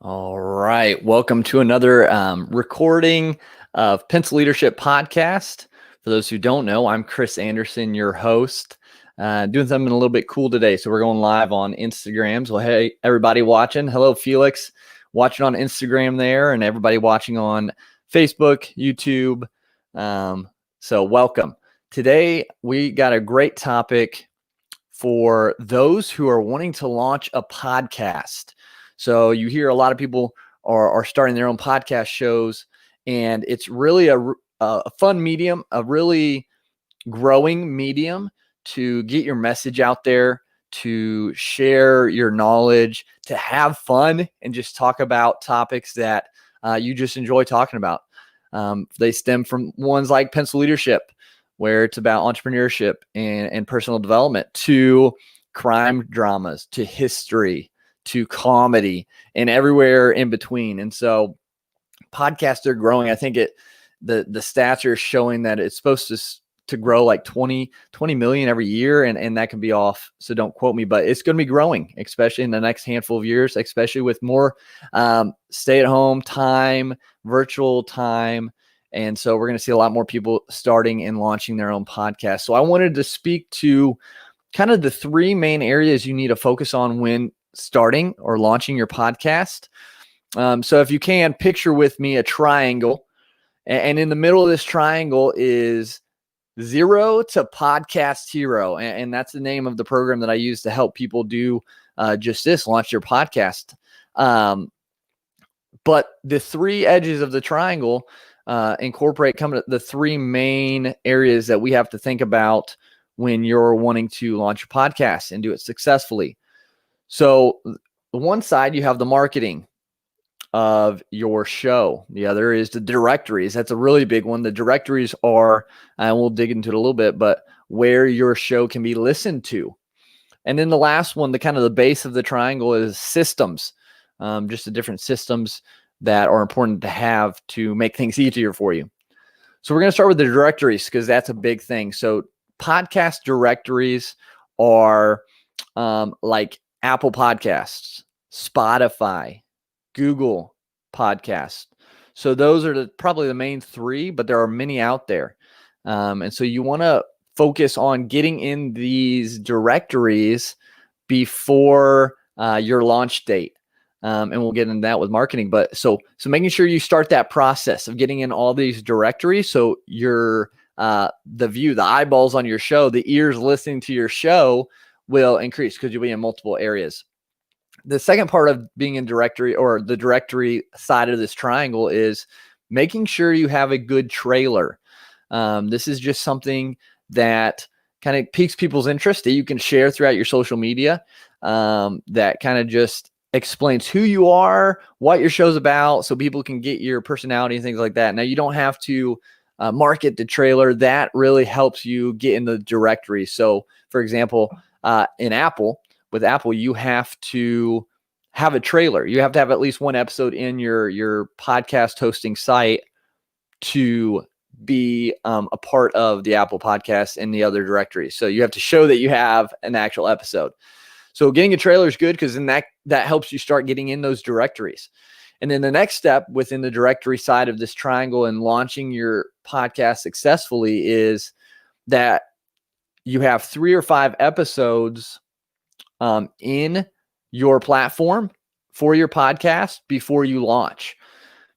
All right. Welcome to another recording of Pencil Leadership Podcast. For those who don't know, I'm Chris Anderson, your host, doing something a little bit cool today. So we're going live on Instagram. So, hey, everybody watching. Hello, Felix, watching on Instagram there, and everybody watching on Facebook, YouTube. So welcome. Today, we got a great topic for those who are wanting to launch a podcast. So you hear a lot of people are starting their own podcast shows, and it's really a fun medium, a really growing medium to get your message out there, to share your knowledge, to have fun, and just talk about topics that you just enjoy talking about. They stem from ones like Pencil Leadership, where it's about entrepreneurship and personal development, to crime dramas, to history, to comedy, and everywhere in between. And so podcasts are growing. I think the stats are showing that it's supposed to grow like 20 million every year. And that can be off, so don't quote me, but it's going to be growing, especially in the next handful of years, especially with more stay-at-home time, virtual time. And so we're going to see a lot more people starting and launching their own podcast. So I wanted to speak to kind of the three main areas you need to focus on when starting or launching your podcast. So if you can, picture with me a triangle. And in the middle of this triangle is 0 to Podcast Hero. And that's the name of the program that I use to help people do just this, launch their podcast. But the three edges of the triangle incorporate the three main areas that we have to think about when you're wanting to launch a podcast and do it successfully. So the one side, you have the marketing of your show. The other is the directories. That's a really big one. The directories are, and we'll dig into it a little bit, but where your show can be listened to. And then the last one, the kind of the base of the triangle, is systems, just the different systems that are important to have to make things easier for you. So we're going to start with the directories because that's a big thing. So podcast directories are like Apple Podcasts, Spotify, Google Podcasts. So those are probably the main three, but there are many out there. And so you want to focus on getting in these directories before your launch date. And we'll get into that with marketing. But so making sure you start that process of getting in all these directories, so your the eyeballs on your show, the ears listening to your show will increase because you'll be in multiple areas. The second part of being in directory, or the directory side of this triangle, is making sure you have a good trailer. This is just something that kind of piques people's interest that you can share throughout your social media, that kind of just explains who you are, what your show's about, so people can get your personality and things like that. Now, you don't have to market the trailer. That really helps you get in the directory. So, for example, with Apple, you have to have a trailer. You have to have at least one episode in your podcast hosting site to be a part of the Apple Podcast and the other directories. So you have to show that you have an actual episode. So getting a trailer is good because then that helps you start getting in those directories. And then the next step within the directory side of this triangle and launching your podcast successfully is that you have 3 or 5 episodes in your platform for your podcast before you launch.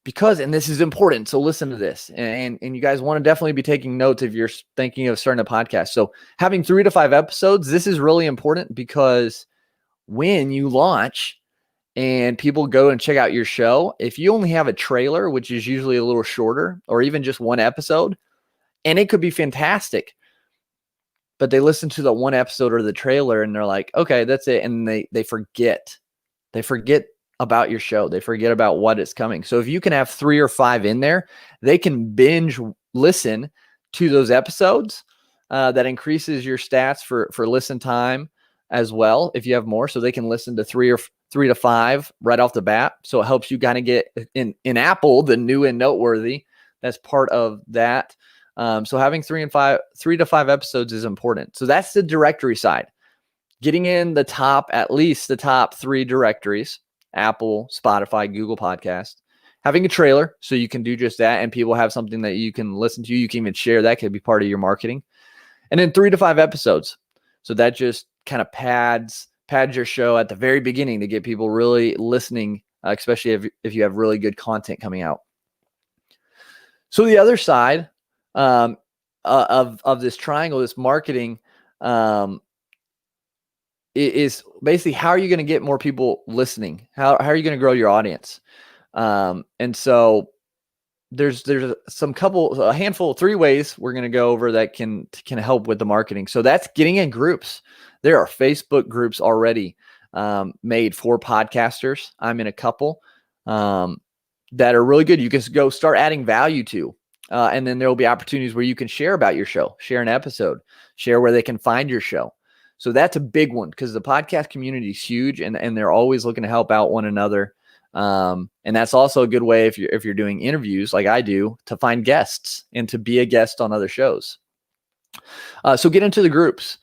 Because, and this is important, so listen to this, and you guys want to definitely be taking notes if you're thinking of starting a podcast. So having 3 to 5 episodes, this is really important, because when you launch and people go and check out your show, if you only have a trailer, which is usually a little shorter, or even just one episode, and it could be fantastic, but they listen to the one episode or the trailer and they're like, okay, that's it. And they forget about your show. They forget about what is coming. So if you can have 3 or 5 in there, they can binge listen to those episodes. That increases your stats for listen time as well, if you have more. So they can listen to 3 to 5 right off the bat. So it helps you kind of get in Apple, the new and noteworthy. That's part of that. So having 3 to 5 episodes is important. So that's the directory side. Getting in at least the top 3 directories Apple, Spotify, Google Podcast. Having a trailer so you can do just that, and people have something that you can listen to. You can even share that, could be part of your marketing. And then 3 to 5 episodes. So that just kind of pads your show at the very beginning to get people really listening, especially if you have really good content coming out. So the other side of this triangle, this marketing, is basically how are you going to get more people listening? How are you going to grow your audience? And so there's a handful, 3 ways we're going to go over that can help with the marketing. So that's getting in groups. There are Facebook groups already made for podcasters. I'm in a couple that are really good. You can go start adding value to, and then there will be opportunities where you can share about your show, share an episode, share where they can find your show. So that's a big one because the podcast community is huge, and they're always looking to help out one another. And that's also a good way if you're doing interviews like I do to find guests and to be a guest on other shows. So get into the groups.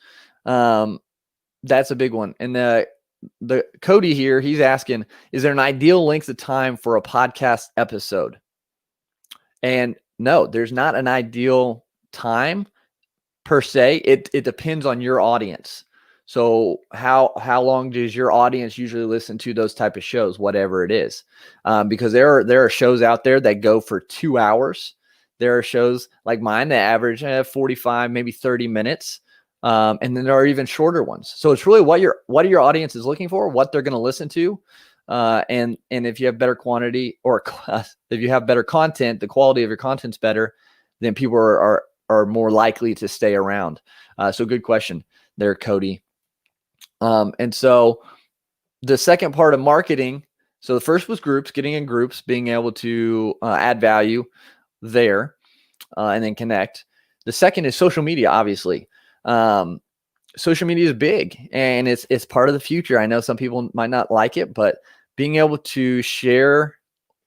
That's a big one. And the Cody here, he's asking, is there an ideal length of time for a podcast episode? And no, there's not an ideal time per se. It depends on your audience. So how long does your audience usually listen to those type of shows, whatever it is? Because there are shows out there that go for 2 hours. There are shows like mine that average 45, maybe 30 minutes. And then there are even shorter ones. So it's really what your audience is looking for, what they're going to listen to. And if you have better quantity, or if you have better content, the quality of your content's better, then people are more likely to stay around. So good question there, Cody. And so the second part of marketing, so the first was groups, getting in groups, being able to add value there, and then connect. The second is social media, obviously. Social media is big, and it's part of the future. I know some people might not like it, but being able to share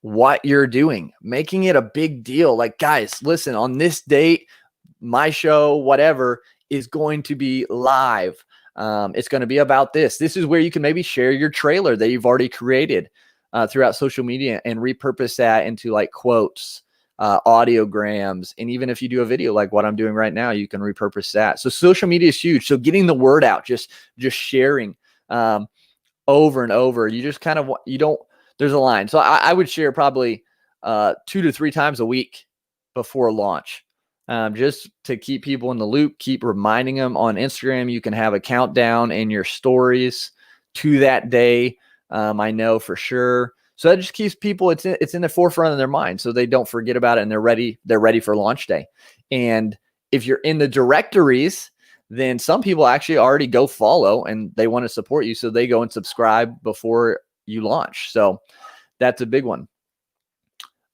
what you're doing, making it a big deal. Like, guys, listen, on this date, my show, whatever, is going to be live. It's going to be about this. This is where you can maybe share your trailer that you've already created throughout social media and repurpose that into like quotes, audiograms. And even if you do a video like what I'm doing right now, you can repurpose that. So social media is huge. So getting the word out, just sharing over and over. You just kind of, there's a line. So I would share probably 2 to 3 times a week before launch. Just to keep people in the loop, keep reminding them. On Instagram, you can have a countdown in your stories to that day. I know for sure. So that just keeps people, it's in the forefront of their mind, so they don't forget about it, and they're ready for launch day. And if you're in the directories, then some people actually already go follow and they want to support you, so they go and subscribe before you launch. So that's a big one.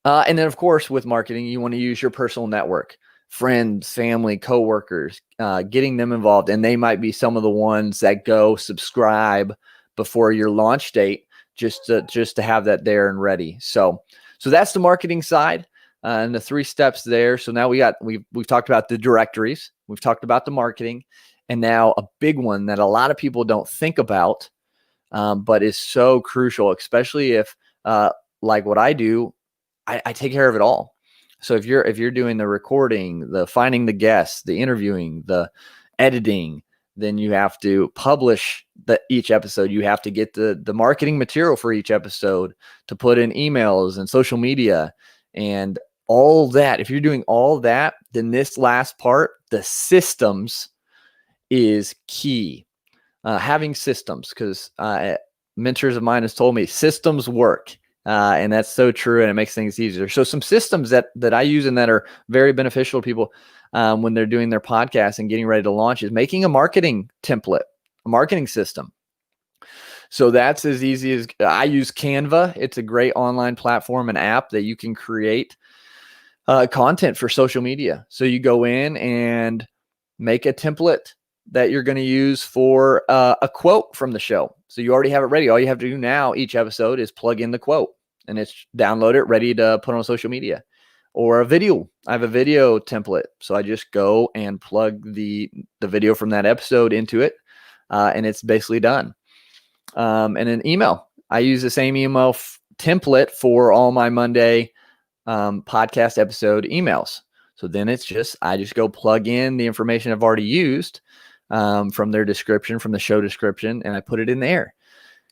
And then, of course, with marketing, you want to use your personal network. Friends, family, coworkers, getting them involved. And they might be some of the ones that go subscribe before your launch date, just to have that there and ready. So that's the marketing side and the 3 steps there. So now we've talked about the directories, we've talked about the marketing, and now a big one that a lot of people don't think about, but is so crucial, especially if like what I do, I take care of it all. So if you're doing the recording, the finding the guests, the interviewing, the editing, then you have to publish each episode. You have to get the marketing material for each episode to put in emails and social media and all that. If you're doing all that, then this last part, the systems, is key. Having systems, because mentors of mine has told me systems work. And that's so true, and it makes things easier. So some systems that I use and that are very beneficial to people when they're doing their podcast and getting ready to launch is making a marketing template, a marketing system. So that's as easy as, I use Canva. It's a great online platform and app that you can create content for social media. So you go in and make a template that you're going to use for a quote from the show. So you already have it ready. All you have to do now, each episode, is plug in the quote, and it's download it, ready to put on social media. Or a video. I have a video template. So I just go and plug the video from that episode into it, and it's basically done. And an email. I use the same email template for all my Monday podcast episode emails. So then I just go plug in the information I've already used from their description, from the show description, and I put it in there.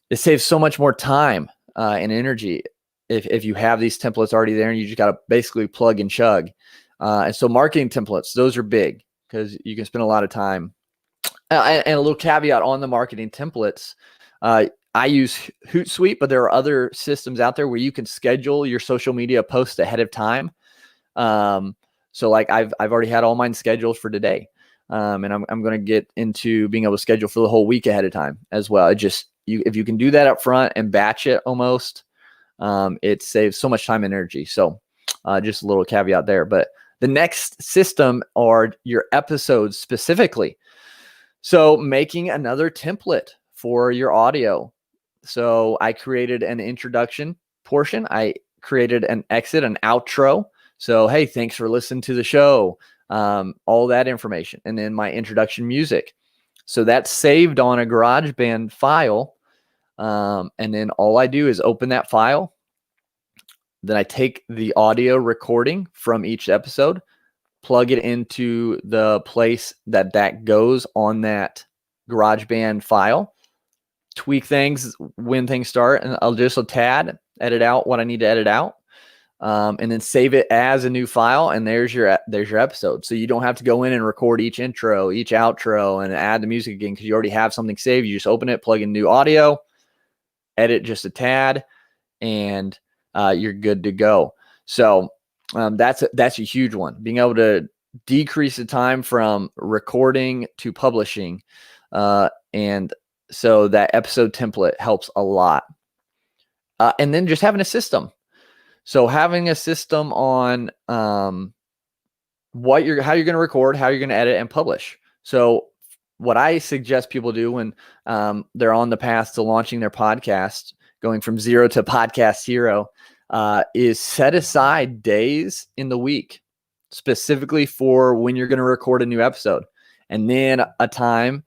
It saves so much more time and energy if you have these templates already there and you just got to basically plug and chug. And so marketing templates, those are big because you can spend a lot of time. And a little caveat on the marketing templates, I use Hootsuite, but there are other systems out there where you can schedule your social media posts ahead of time. So like I've already had all mine scheduled for today. And I'm going to get into being able to schedule for the whole week ahead of time as well. If you can do that up front and batch it almost, it saves so much time and energy. So just a little caveat there. But the next system are your episodes specifically. So making another template for your audio. So I created an introduction portion. I created an exit, an outro. So, hey, thanks for listening to the show. All that information. And then my introduction music. So that's saved on a GarageBand file. And then all I do is open that file. Then I take the audio recording from each episode, plug it into the place that goes on that GarageBand file, tweak things when things start, and I'll just edit out what I need to edit out, and then save it as a new file, and there's your episode. So you don't have to go in and record each intro, each outro, and add the music again because you already have something saved. You just open it, plug in new audio, edit just a tad, and you're good to go. So that's a huge one. Being able to decrease the time from recording to publishing, and so that episode template helps a lot. And then just having a system. So having a system on how you're going to record, how you're going to edit and publish. So what I suggest people do when they're on the path to launching their podcast, going from zero to podcast hero, is set aside days in the week specifically for when you're going to record a new episode, and then a time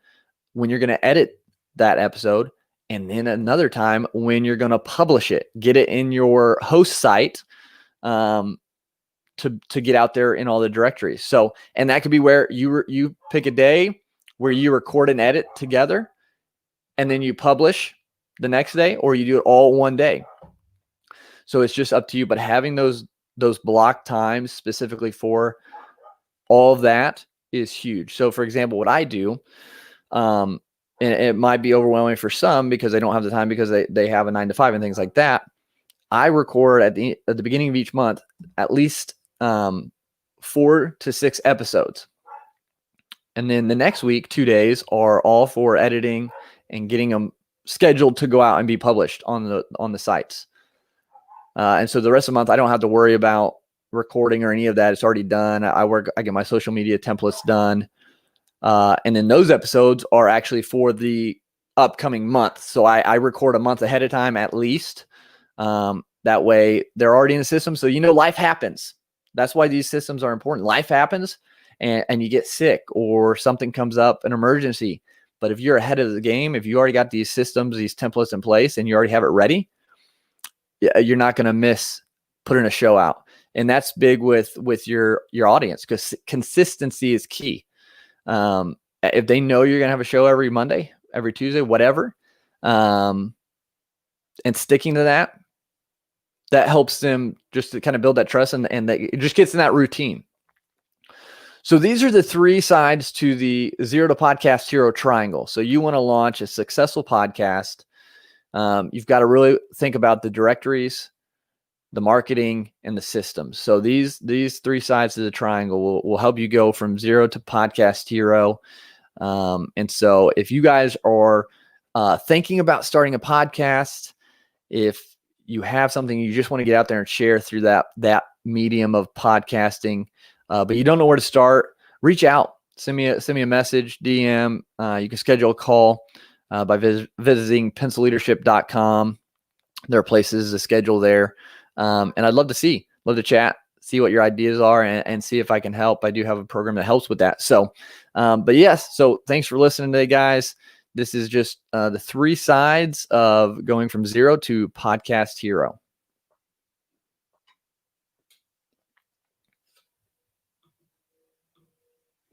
when you're going to edit that episode, and then another time when you're going to publish it, get it in your host site to get out there in all the directories. So, and that could be where you pick a day where you record and edit together, and then you publish the next day, or you do it all one day. So it's just up to you. But having those block times specifically for all of that is huge. So for example, what I do, and it might be overwhelming for some because they don't have the time because they have a 9 to 5 and things like that. I record at the beginning of each month at least 4 to 6 episodes. And then the next week, 2 days are all for editing and getting them scheduled to go out and be published on the sites. And so the rest of the month, I don't have to worry about recording or any of that. It's already done. I get my social media templates done. And then those episodes are actually for the upcoming month. So I record a month ahead of time at least. That way they're already in the system. So, life happens. That's why these systems are important. Life happens and you get sick or something comes up, an emergency. But if you're ahead of the game, if you already got these systems, these templates in place, and you already have it ready, you're not going to miss putting a show out. And that's big with your audience because consistency is key. If they know you're going to have a show every Monday, every Tuesday, whatever, and sticking to that helps them just to kind of build that trust and that it just gets in that routine. So these are the 3 sides to the Zero to Podcast Hero triangle. So you want to launch a successful podcast. You've got to really think about the directories, the marketing, and the systems. So these 3 sides of the triangle will help you go from zero to podcast hero. And so if you guys are thinking about starting a podcast, if you have something you just want to get out there and share through that medium of podcasting, but you don't know where to start, reach out, send me a message, DM. You can schedule a call by visiting pencilleadership.com. There are places to schedule there. And I'd love to chat, see what your ideas are and see if I can help. I do have a program that helps with that. So, but yes, so thanks for listening today, guys. This is just the three sides of going from zero to podcast hero.